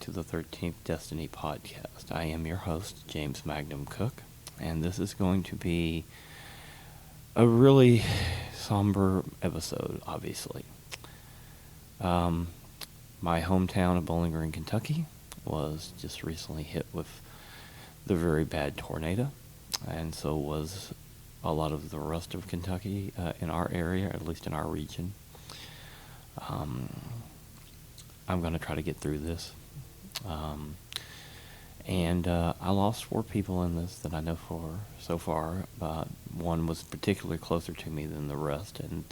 to the 13th Destiny podcast. I am your host, James Magnum Cook, and this is going to be a really somber episode, obviously. My hometown of Bowling Green, Kentucky was just recently hit with the very bad tornado, and so was a lot of the rest of Kentucky in our area, at least in our region. I'm going to try to get through this. And I lost 4 people in this that I know for so far, but one was particularly closer to me than the rest. And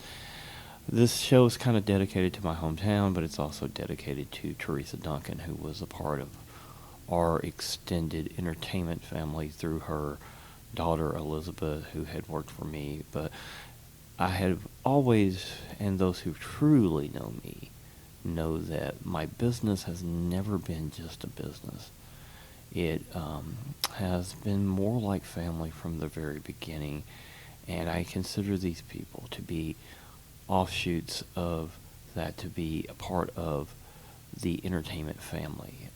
this show is kind of dedicated to my hometown, but it's also dedicated to Teresea Duncan, who was a part of our extended entertainment family through her daughter Elizabeth, who had worked for me. But I have always, and those who truly know me, know that my business has never been just a business. It has been more like family from the very beginning, and I consider these people to be offshoots of that, to be a part of the entertainment family,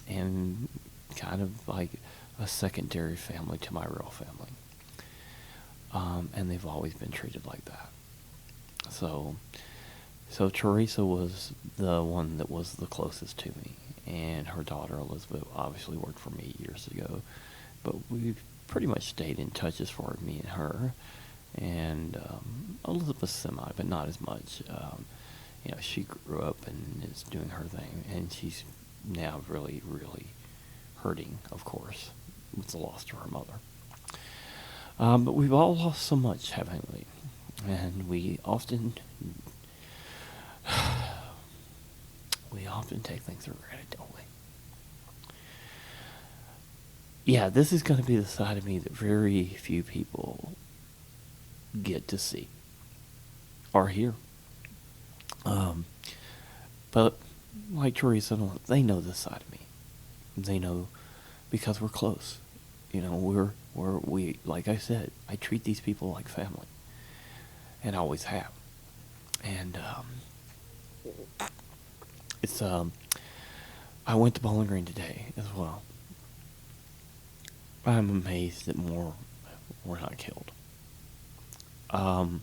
and kind of like a secondary family to my real family. And they've always been treated like that. So Teresa was the one that was the closest to me, and her daughter Elizabeth obviously worked for me years ago, but we've pretty much stayed in touch as far as me and her, and Elizabeth semi, but not as much. She grew up and is doing her thing, and she's now really, really hurting, of course, with the loss to her mother. But we've all lost so much, haven't we? And we often take things for granted, don't we? Yeah, this is going to be the side of me that very few people get to see or hear. But like Teresa, they know this side of me. They know because we're close. We like I said, I treat these people like family, and I always have. And I went to Bowling Green today as well. I'm amazed that more were not killed. And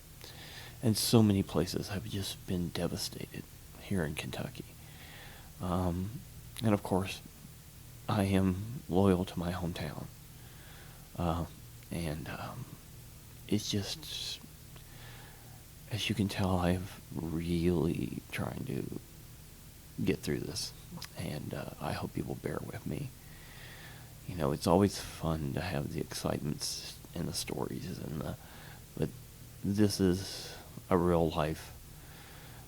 so many places have just been devastated here in Kentucky. And of course, I am loyal to my hometown. And it's just, as you can tell, I'm really trying to get through this, and I hope you will bear with me. It's always fun to have the excitements and the stories, but this is a real life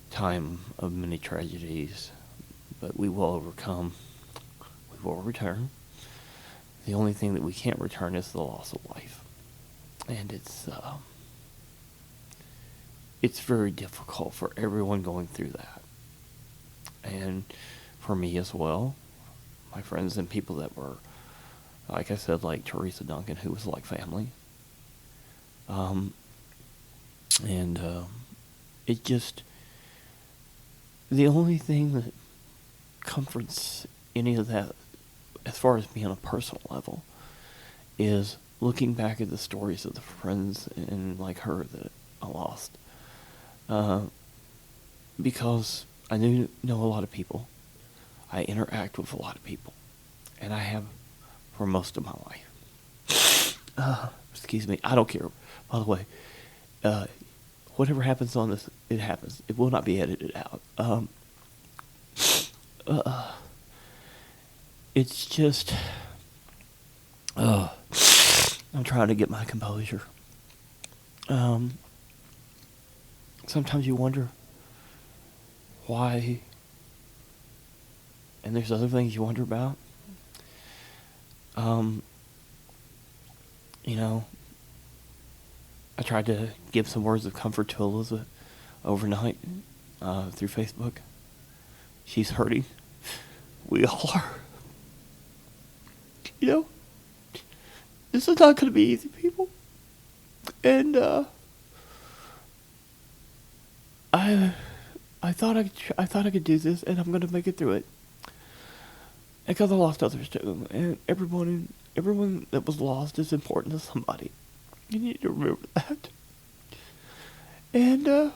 time of many tragedies, but we will overcome. We will return. The only thing that we can't return is the loss of life, and it's very difficult for everyone going through that. And for me as well, my friends and people that were, like I said, like Teresea Duncan, who was like family. It just, the only thing that comforts any of that, as far as being on a personal level, is looking back at the stories of the friends and like her that I lost. Because I know a lot of people. I interact with a lot of people. And I have for most of my life. Excuse me. I don't care. By the way, whatever happens on this, it happens. It will not be edited out. It's just, I'm trying to get my composure. Sometimes you wonder why, and there's other things you wonder about. I tried to give some words of comfort to Elizabeth overnight through Facebook. She's hurting. We all are. This is not going to be easy, people. And I thought I could do this, and I'm going to make it through it. because I lost others too, and everyone that was lost is important to somebody. You need to remember that. And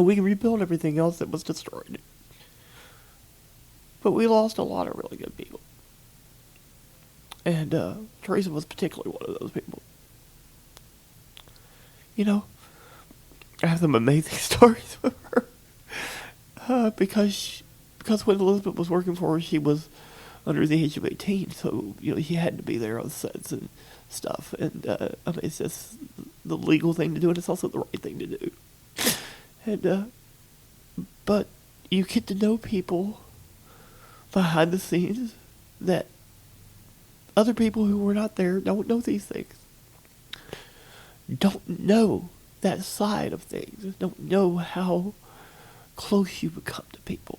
we can rebuild everything else that was destroyed, but we lost a lot of really good people. And Teresa was particularly one of those people. I have some amazing stories with her. Because when Elizabeth was working for her, she was under the age of 18, so, he had to be there on sets and stuff. And, it's just the legal thing to do, and it's also the right thing to do. And, but you get to know people behind the scenes that other people who were not there don't know these things. Don't know that side of things. Don't know how close you become to people.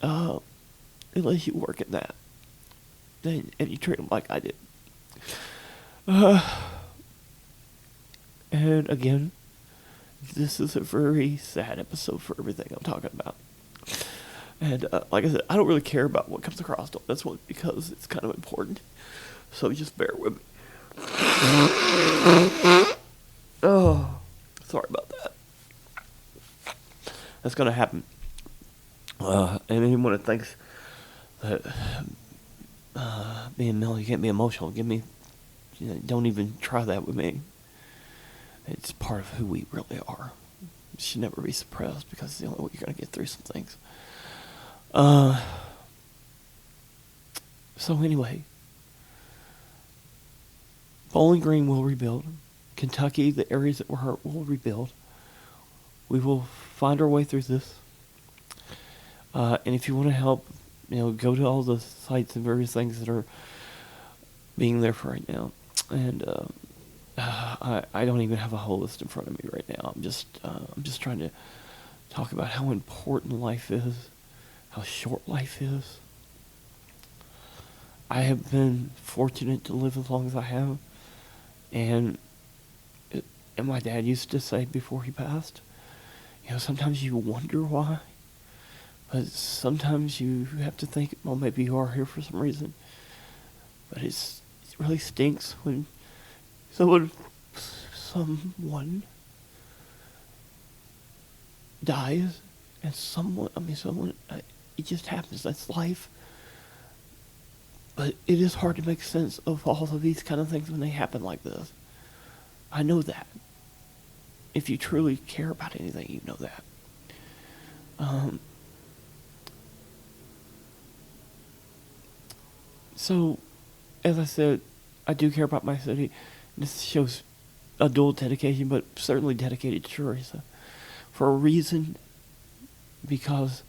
Unless you work in that. And you treat them like I did. And again, this is a very sad episode for everything I'm talking about. And like I said, I don't really care about what comes across on this one because it's kind of important. So just bear with me. Oh, sorry about that. That's going to happen. And anyone that thinks that being male, you can't be emotional, don't even try that with me. It's part of who we really are. It should never be suppressed because it's the only way you're going to get through some things. So anyway, Bowling Green will rebuild. Kentucky, the areas that were hurt will rebuild. We will find our way through this. And if you want to help, go to all the sites and various things that are being there for right now. And I don't even have a whole list in front of me right now. I'm just trying to talk about how important life is, how short life is. I have been fortunate to live as long as I have, and my dad used to say before he passed, sometimes you wonder why, but sometimes you have to think, well, maybe you are here for some reason. But it really stinks when someone dies, and it just happens. That's life. But it is hard to make sense of all of these kind of things when they happen like this. I know that. If you truly care about anything, you know that. So, as I said, I do care about my city. This shows a dual dedication, but certainly dedicated to Teresa. For a reason, because,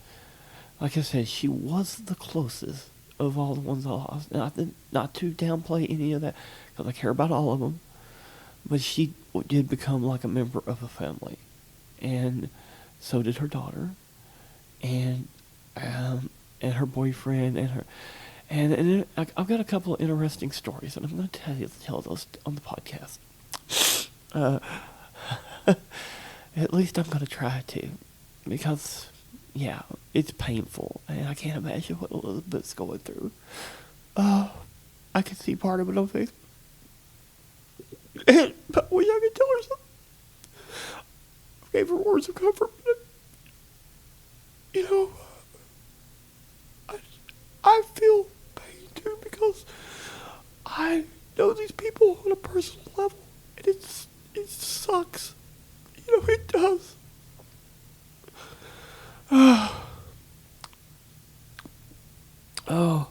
like I said, she was the closest of all the ones I lost. Not to downplay any of that, because I care about all of them. But she did become like a member of a family. And so did her daughter. And her boyfriend and her... And I've got a couple of interesting stories, and I'm going to tell those on the podcast. At least I'm going to try to, because, yeah, it's painful, and I can't imagine what Elizabeth's going through. I can see part of it on Facebook. And I wish I could tell her something. I gave her words of comfort, but, I feel pain too, because I know these people on a personal level, and it sucks. It does. Oh.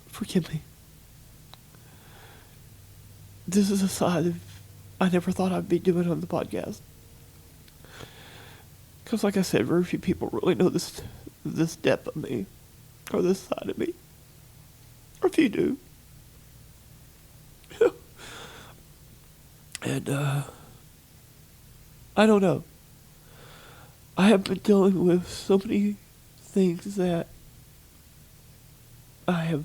Forgive me. This is a side I never thought I'd be doing on the podcast. Because, like I said, very few people really know this depth of me, or this side of me. Or if you do. And, I don't know. I have been dealing with so many things that I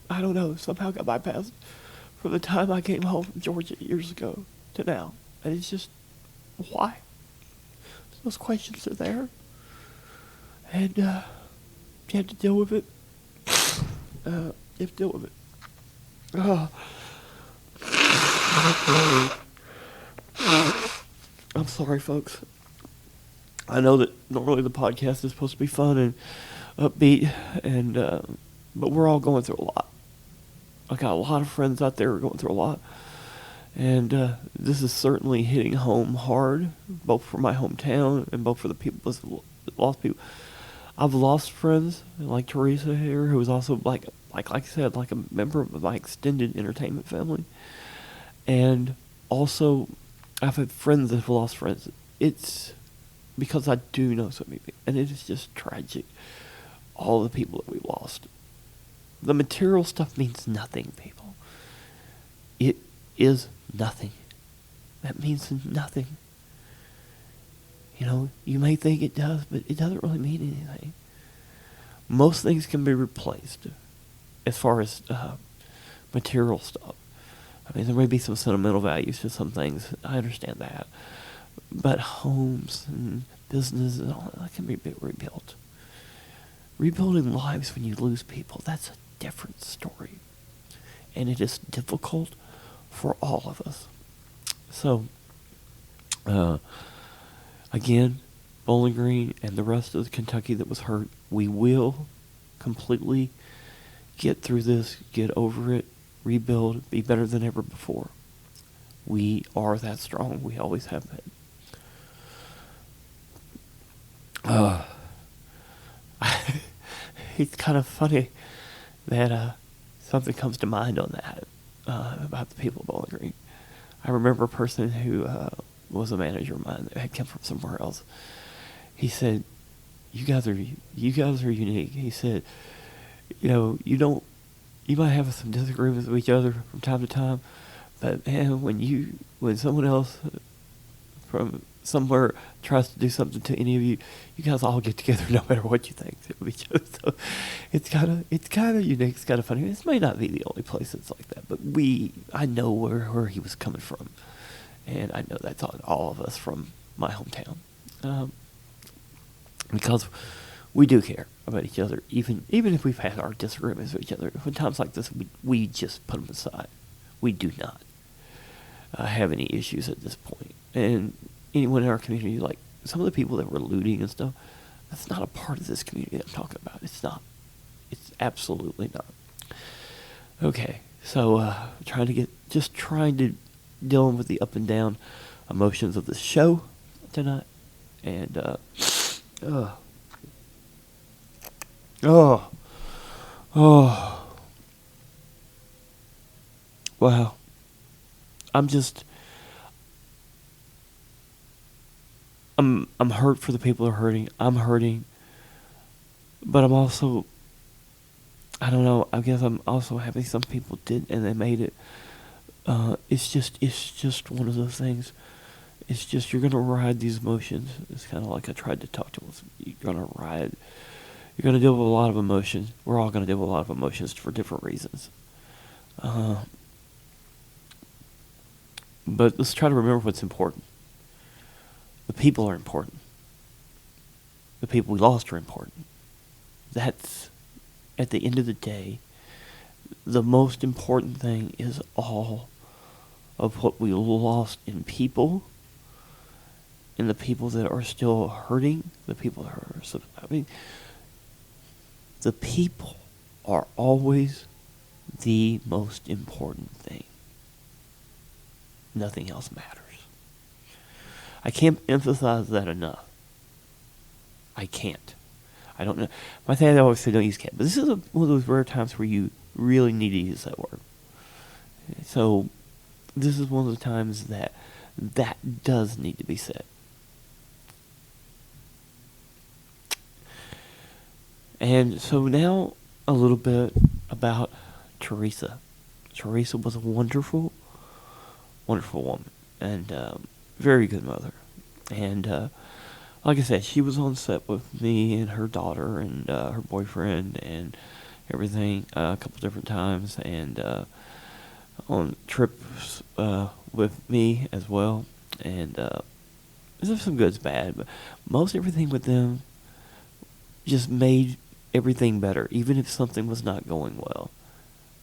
don't know, somehow got bypassed from the time I came home from Georgia years ago to now. And it's just, why? Those questions are there. And you have to deal with it. You have to deal with it. I'm sorry, folks. I know that normally the podcast is supposed to be fun and upbeat, and but we're all going through a lot. I got a lot of friends out there who are going through a lot, and this is certainly hitting home hard, both for my hometown and both for the people that lost people. I've lost friends like Teresa here, who was also like I said, like a member of my extended entertainment family, and also I've had friends that have lost friends. It's because I do know so many people, and it is just tragic. All the people that we lost. The material stuff means nothing, people. It is nothing. That means nothing. You know, you may think it does, but it doesn't really mean anything. Most things can be replaced as far as material stuff. I mean, there may be some sentimental values to some things. I understand that. But homes and businesses and all that can be rebuilt. Rebuilding lives when you lose people, that's a different story. And it is difficult for all of us. So, again, Bowling Green and the rest of Kentucky that was hurt, we will completely get through this, get over it, rebuild, be better than ever before. We are that strong. We always have been. It's kind of funny that something comes to mind on that about the people of Bowling Green. I remember a person who was a manager of mine that had come from somewhere else. He said, "You guys are unique." He said, you might have some disagreements with each other from time to time, but man, when someone else from somewhere tries to do something to any of you, you guys all get together no matter what you think of each other. So it's kind of unique. It's kind of funny. This may not be the only place that's like that, but I know where he was coming from, and I know that's on all of us from my hometown, because we do care about each other, even if we've had our disagreements with each other. When times like this, we just put them aside. We do not have any issues at this point. And anyone in our community, like some of the people that were looting and stuff, that's not a part of this community that I'm talking about. It's not. It's absolutely not. Okay, so trying to dealing with the up and down emotions of the show tonight, and wow. I'm hurt for the people who are hurting. I'm hurting. But I'm also, I don't know, I guess I'm also happy some people did and they made it. It's just one of those things. It's just, you're going to ride these emotions. It's kind of like I tried to talk to us. You're going to deal with a lot of emotions. We're all going to deal with a lot of emotions for different reasons. But let's try to remember what's important. The people are important. The people we lost are important. That's, at the end of the day, the most important thing is all of what we lost in people, and the people that are still hurting, the people that are, the people are always the most important thing. Nothing else matters. I can't emphasize that enough. I can't. I don't know. My dad always said don't use can't. But this is one of those rare times where you really need to use that word. So this is one of the times that does need to be said. And so now a little bit about Teresa. Teresa was a wonderful, wonderful woman, and very good mother. And like I said, she was on set with me and her daughter and her boyfriend and everything a couple different times, and on trips with me as well. And there's some good's bad, but most everything with them just made everything better, even if something was not going well,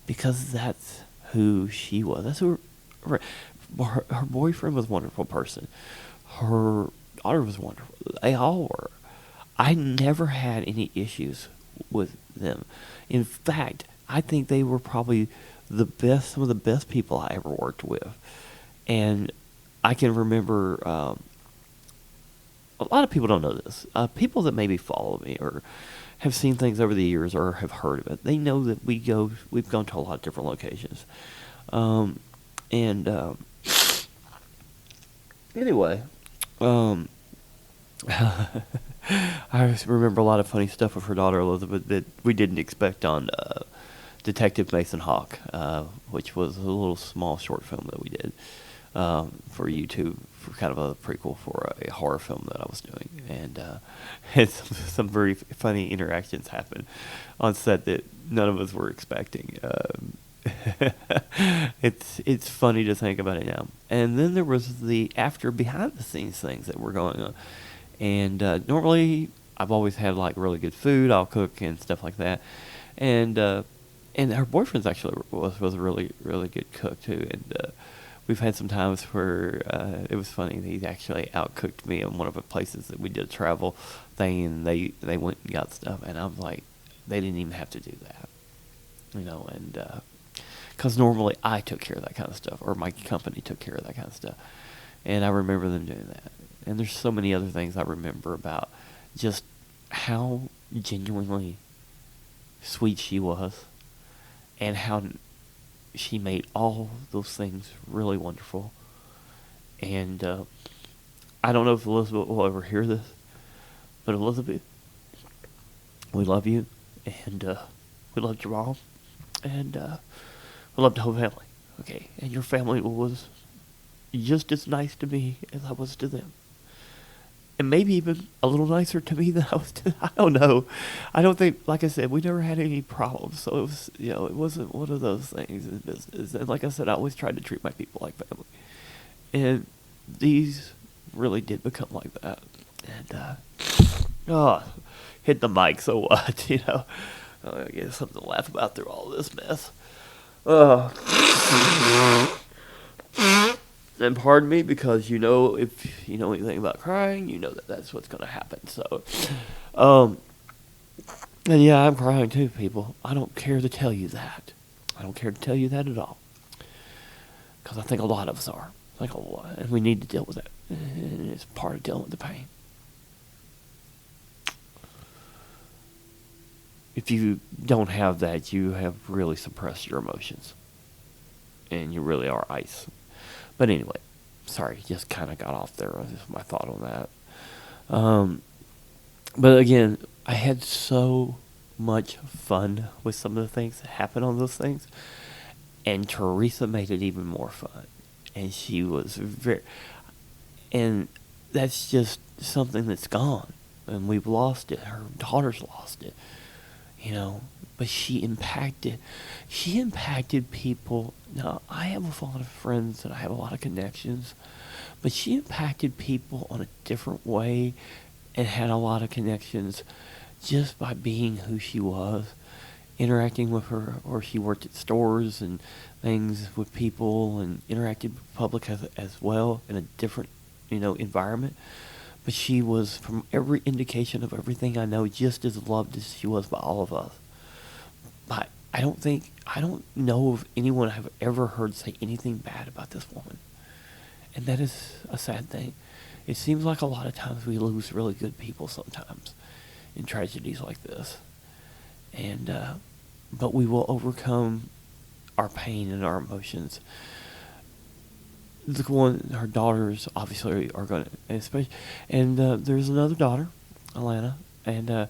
because that's who she was. That's who her boyfriend was a wonderful person. Her daughter was wonderful. They all were. I never had any issues with them. In fact, I think they were probably some of the best people I ever worked with. And I can remember, a lot of people don't know this. People that maybe follow me or have seen things over the years or have heard of it, they know that we've gone to a lot of different locations. And anyway, I just remember a lot of funny stuff with her daughter Elizabeth that we didn't expect on Detective Mason Hawk, which was a little small short film that we did for YouTube, for kind of a prequel for a horror film that I was doing, and some very funny interactions happened on set that none of us were expecting. It's funny to think about it now. And then there was the after behind the scenes things that were going on. And normally I've always had like really good food. I'll cook and stuff like that. And her boyfriend's actually was a really really good cook too. And we've had some times where it was funny. He actually outcooked me in one of the places that we did a travel thing, and they went and got stuff, and I was like, they didn't even have to do that, and because normally I took care of that kind of stuff, or my company took care of that kind of stuff, and I remember them doing that. And there's so many other things I remember about just how genuinely sweet she was, and how she made all those things really wonderful. And I don't know if Elizabeth will ever hear this, but Elizabeth, we love you, and we loved your mom, and we loved the whole family. Okay, and your family was just as nice to me as I was to them. And maybe even a little nicer to me than I was to, I don't know. I don't think, like I said, we never had any problems. So it was, it wasn't one of those things in business. And like I said, I always tried to treat my people like family. And these really did become like that. And, hit the mic so what, I get something to laugh about through all this mess. And pardon me, because if you know anything about crying, you know that that's what's going to happen. So, and yeah, I'm crying too, people. I don't care to tell you that. I don't care to tell you that at all. Because I think a lot of us are. I think a lot, and we need to deal with it. And it's part of dealing with the pain. If you don't have that, you have really suppressed your emotions. And you really are ice. But anyway, sorry, just kind of got off there. Just my thought on that. But again, I had so much fun with some of the things that happened on those things. And Teresa made it even more fun. And she was and that's just something that's gone. And we've lost it. Her daughter's lost it. But she impacted people. Now, I have a lot of friends and I have a lot of connections, but she impacted people on a different way and had a lot of connections just by being who she was, interacting with her, or she worked at stores and things with people and interacted with the public as well in a different, environment. But she was, from every indication of everything I know, just as loved as she was by all of us. But I don't know of anyone I've ever heard say anything bad about this woman. And that is a sad thing. It seems like a lot of times we lose really good people sometimes in tragedies like this. And, but we will overcome our pain and our emotions. Her daughters obviously are going to, especially, and there's another daughter, Alana, and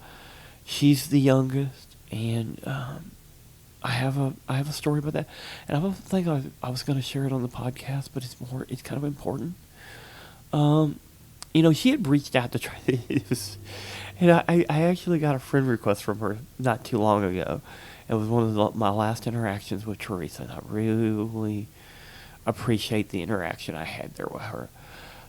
she's the youngest, and I have a story about that, and I don't think I was going to share it on the podcast, but it's kind of important. She had reached out to try this, and I actually got a friend request from her not too long ago. It was one of my last interactions with Teresa, and I really appreciate the interaction I had there with her.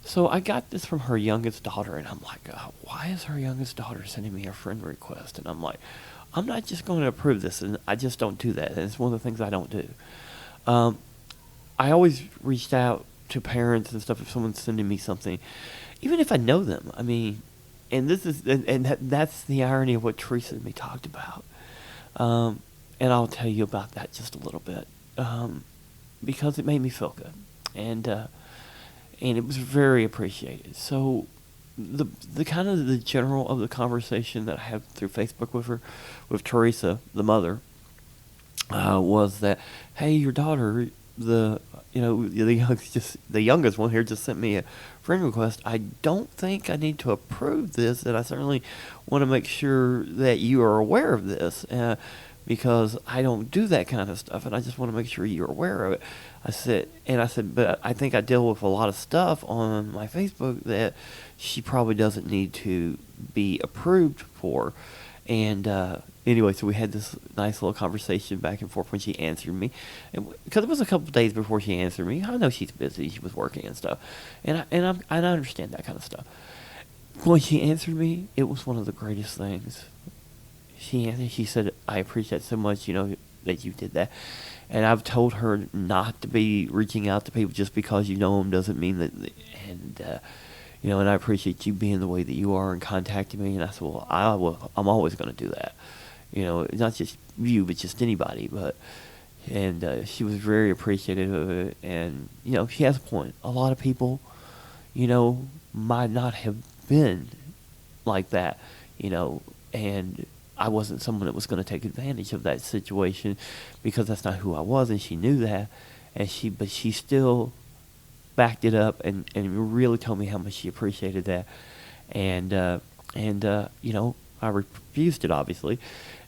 So I got this from her youngest daughter, and I'm like, why is her youngest daughter sending me a friend request? And I'm like, I'm not just going to approve this, and I just don't do that. And it's one of the things I don't do. Um, I always reached out to parents and stuff if someone's sending me something, even if I know them. I mean, and this is and that's the irony of what Teresa and me talked about. Um, and I'll tell you about that just a little bit, because it made me feel good, and and it was very appreciated. So the kind of the general of the conversation that I had through Facebook with her, with Teresa, the mother, was that, hey, your daughter, the youngest one here just sent me a friend request. I don't think I need to approve this, and I certainly want to make sure that you are aware of this, because I don't do that kind of stuff, and I just want to make sure you're aware of it. I said, but I think I deal with a lot of stuff on my Facebook that she probably doesn't need to be approved for. And anyway, so we had this nice little conversation back and forth when she answered me, because it was a couple of days before she answered me. I know she's busy; she was working and stuff, and I understand that kind of stuff. When she answered me, it was one of the greatest things. She answered. She said, "I appreciate so much, that you did that." And I've told her not to be reaching out to people just because you know them doesn't mean that. And I appreciate you being the way that you are and contacting me. And I said, well, I'm always going to do that. Not just you, but just anybody. And she was very appreciative of it. And, she has a point. A lot of people, might not have been like that, and I wasn't someone that was going to take advantage of that situation, because that's not who I was, and she knew that. But she still backed it up and really told me how much she appreciated that. And I refused it, obviously.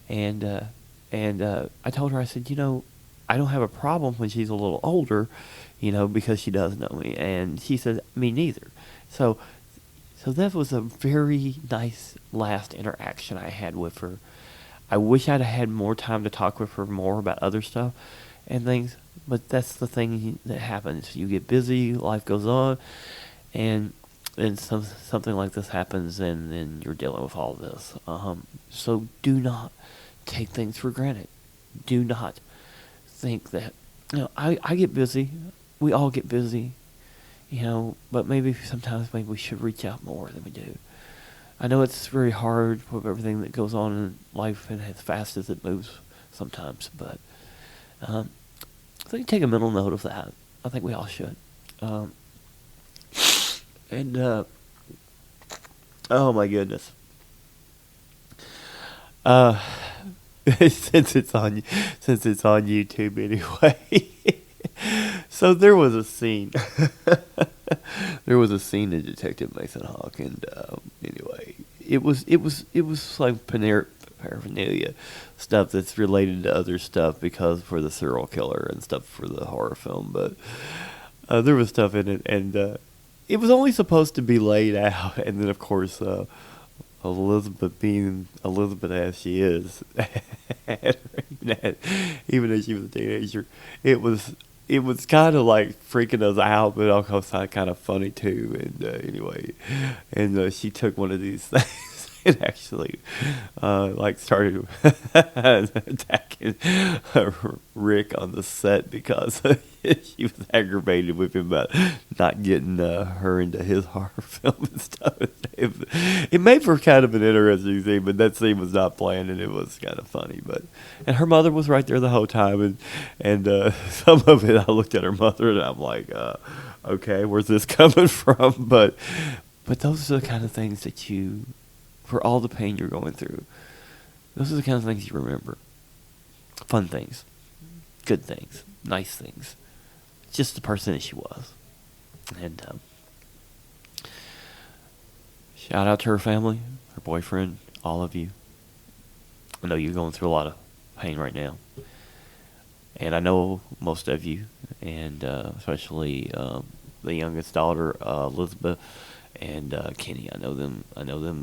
And I told her, I said, I don't have a problem when she's a little older, because she does know me. And she said, me neither. So that was a very nice last interaction I had with her. I wish I'd had more time to talk with her more about other stuff and things, but that's the thing that happens. You get busy, life goes on, and something like this happens, and then you're dealing with all this. So do not take things for granted. Do not think that, I get busy. We all get busy. But maybe sometimes we should reach out more than we do. I know it's very hard with everything that goes on in life and as fast as it moves sometimes, but I think take a mental note of that. I think we all should. And oh my goodness. Since it's on YouTube anyway. So there was a scene. There was a scene in Detective Mason Hawk, and anyway, it was like paraphernalia stuff that's related to other stuff, because for the serial killer and stuff for the horror film. But there was stuff in it, and it was only supposed to be laid out, and then of course Elizabeth, being Elizabeth as she is, even as she was a teenager, it was kind of like freaking us out, but also kind of funny too. And anyway, and she took one of these things and actually started attacking Rick on the set, because she was aggravated with him about not getting her into his horror film and stuff. It made for kind of an interesting scene, but that scene was not planned, and it was kind of funny. And her mother was right there the whole time, and some of it, I looked at her mother and I'm like, okay, where's this coming from? But those are the kind of things that for all the pain you're going through, those are the kind of things you remember. Fun things, good things, nice things. Just the person that she was. And shout out to her family, her boyfriend, all of you. I know you're going through a lot of pain right now. And I know most of you, and especially the youngest daughter, Elizabeth, and Kenny. I know them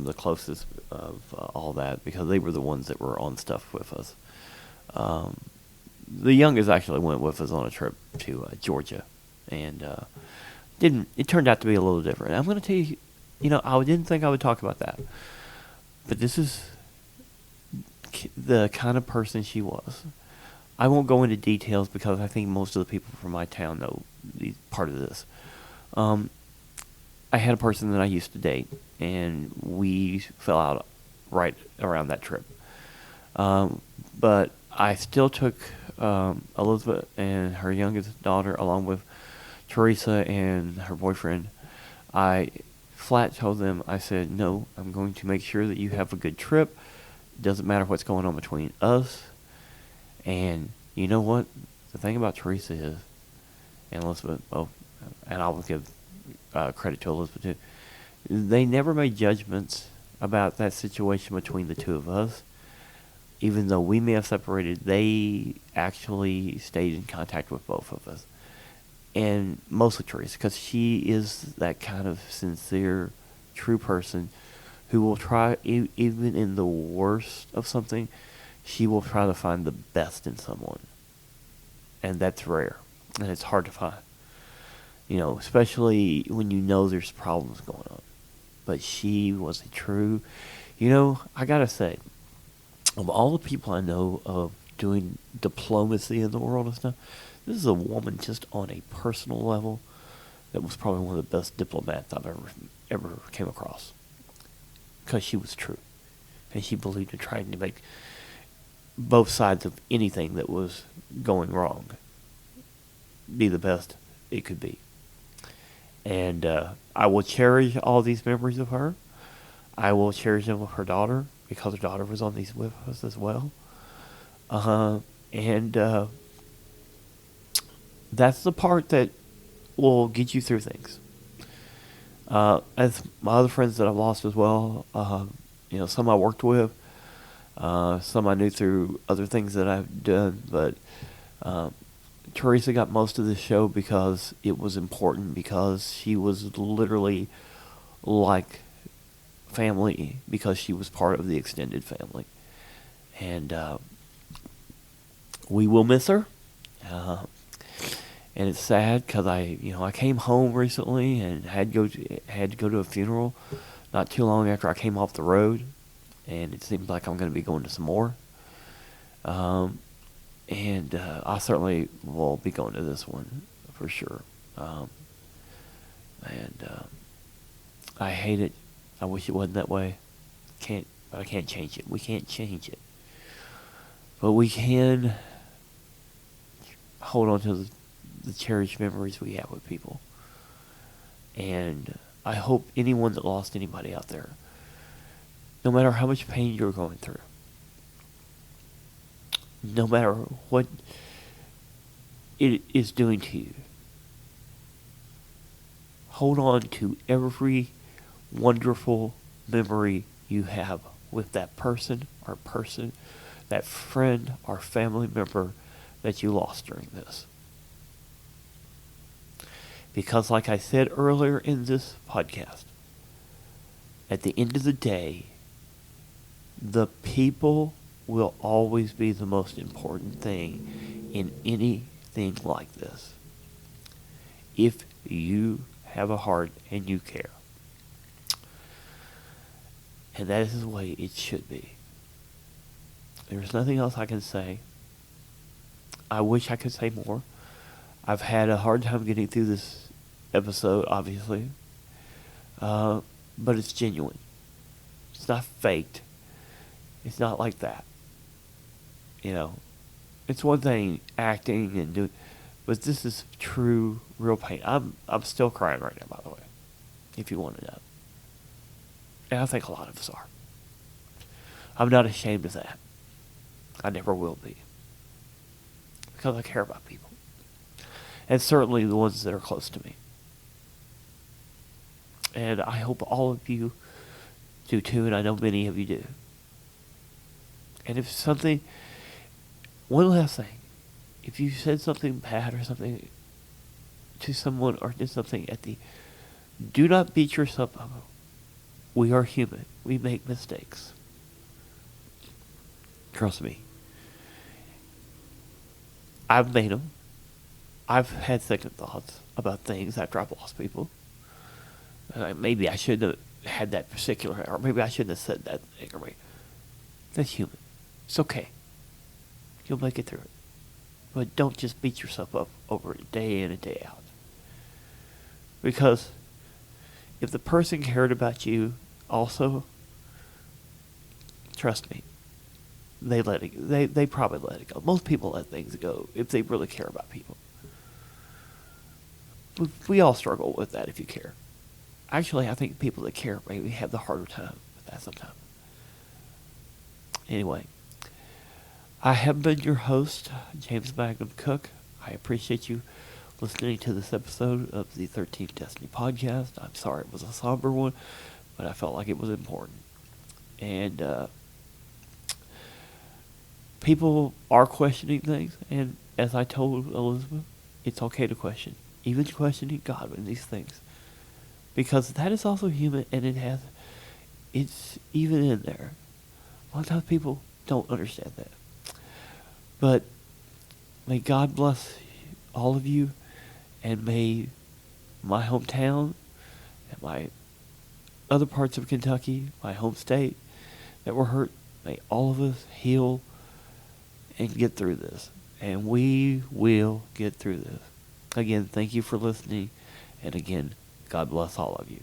the closest of all that, because they were the ones that were on stuff with us. The youngest actually went with us on a trip to Georgia, and didn't. It turned out to be a little different. I'm going to tell you, I didn't think I would talk about that, but this is the kind of person she was. I won't go into details because I think most of the people from my town know part of this. I had a person that I used to date, and we fell out right around that trip. But I still took Elizabeth and her youngest daughter, along with Teresa and her boyfriend. I flat told them, I said, no, I'm going to make sure that you have a good trip. Doesn't matter what's going on between us. And you know what? The thing about Teresa is, and Elizabeth, and I'll give credit to Elizabeth too, they never made judgments about that situation between the two of us. Even though we may have separated, they actually stayed in contact with both of us. And mostly Teresa, because she is that kind of sincere, true person who will try, even in the worst of something, she will try to find the best in someone. And that's rare. And it's hard to find. Especially when there's problems going on. But she was a true, I gotta say, of all the people I know of doing diplomacy in the world and stuff, this is a woman just on a personal level that was probably one of the best diplomats I've ever came across. Because she was true. And she believed in trying to make both sides of anything that was going wrong be the best it could be. And I will cherish all these memories of her. I will cherish them with her daughter, because her daughter was on these with us as well. And that's the part that will get you through things. As my other friends that I've lost as well, some I worked with, some I knew through other things that I've done, but Teresa got most of the show because it was important, because she was literally like family, because she was part of the extended family. And we will miss her. And it's sad because I came home recently and had to go to a funeral not too long after I came off the road, and it seems like I'm going to be going to some more. And I certainly will be going to this one for sure. And I hate it. I wish it wasn't that way. I can't change it. We can't change it. But we can hold on to the cherished memories we have with people. And I hope anyone that lost anybody out there, no matter how much pain you're going through, no matter what it is doing to you, hold on to every wonderful memory you have with that person, that friend or family member that you lost during this. Because like I said earlier in this podcast, at the end of the day, the people will always be the most important thing in anything like this. If you have a heart and you care. And that is the way it should be. There's nothing else I can say. I wish I could say more. I've had a hard time getting through this episode, obviously. But it's genuine. It's not faked. It's not like that. It's one thing acting and doing, but this is true, real pain. I'm still crying right now, by the way, if you want to know. And I think a lot of us are. I'm not ashamed of that. I never will be. Because I care about people. And certainly the ones that are close to me. And I hope all of you do too, and I know many of you do. And if something, one last thing, if you said something bad or something to someone or did something do not beat yourself up. We are human. We make mistakes. Trust me. I've made them. I've had second thoughts about things after I've lost people. Maybe I shouldn't have had that particular, or maybe I shouldn't have said that thing, or maybe that's human. It's okay. You'll make it through it. But don't just beat yourself up over it day in and day out. Because if the person cared about you also, trust me, they probably let it go. Most people let things go if they really care about people. We all struggle with that if you care. Actually, I think people that care maybe have the harder time with that sometimes. Anyway, I have been your host, James Magnum Cook. I appreciate you listening to this episode of the 13th Destiny podcast. I'm sorry it was a somber one, but I felt like it was important. And people are questioning things, and as I told Elizabeth, it's okay to question, even questioning God in these things, because that is also human, and it's even in there. A lot of times people don't understand that. But may God bless all of you, and may my hometown and my other parts of Kentucky, my home state, that were hurt, may all of us heal and get through this. And we will get through this. Again, thank you for listening. And again, God bless all of you.